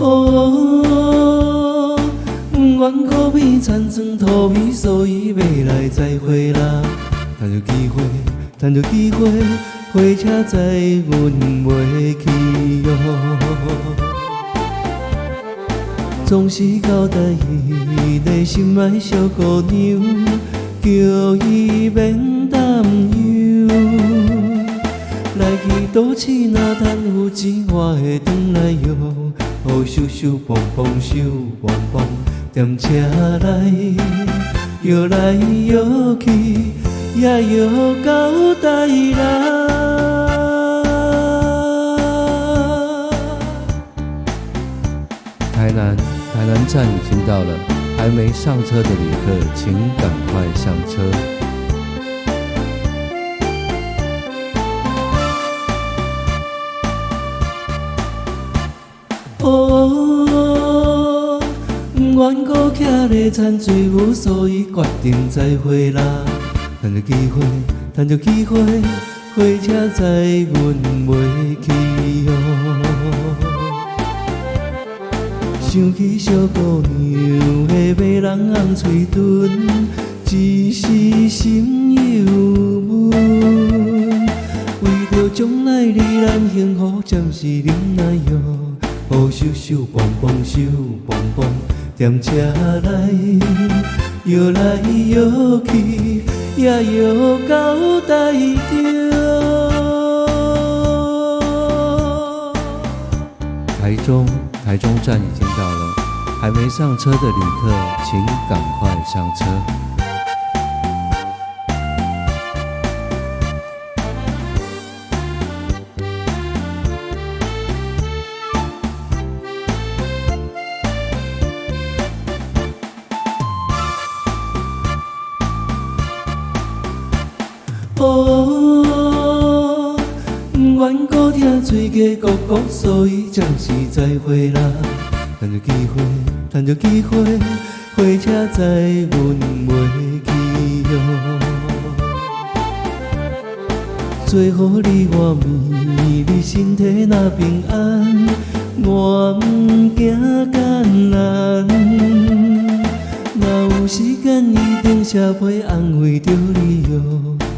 哦，阮苦味田莊土味，所以要來再會啦。趁著機會，趁著機會，火車載阮袂去喲。總是交代伊個心愛小姑娘，叫伊免擔憂。來去倒市若趁有錢，我會轉來喲。哦，咻咻蹦蹦咻蹦蹦，踮車來搖來搖去，也搖到台南。台南站已經到了，還沒上車的旅客請趕快上車。哦，阮閣徛咧田水牛，所以決定再會啦。趁著機會，趁著機會，火車載阮袂去喲。想起小姑娘的迷人紅嘴唇，一時心猶悶。為着將來你咱幸福，暫時忍耐喲。哦，咻咻蹦蹦咻蹦蹦，踮車來搖來搖去，也搖到台中。台中站已經到了，還沒上車的旅客請趕快上車。哦，阮閣聽水雞咕咕，所以暫時再會啦。趁著機會，趁著機會，火車載阮袂去喲。最好你我暝，你身體若平安，我毋驚艱難。若有時間，一定寫批安慰着你喲。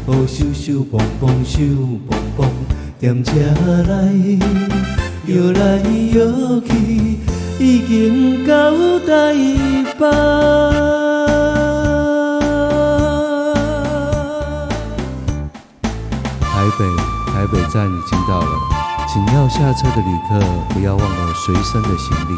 哦，咻咻蹦蹦咻蹦蹦，踮車來搖來搖去，已經到台北。台北站已經到了，請要下車的旅客不要忘了隨身的行李。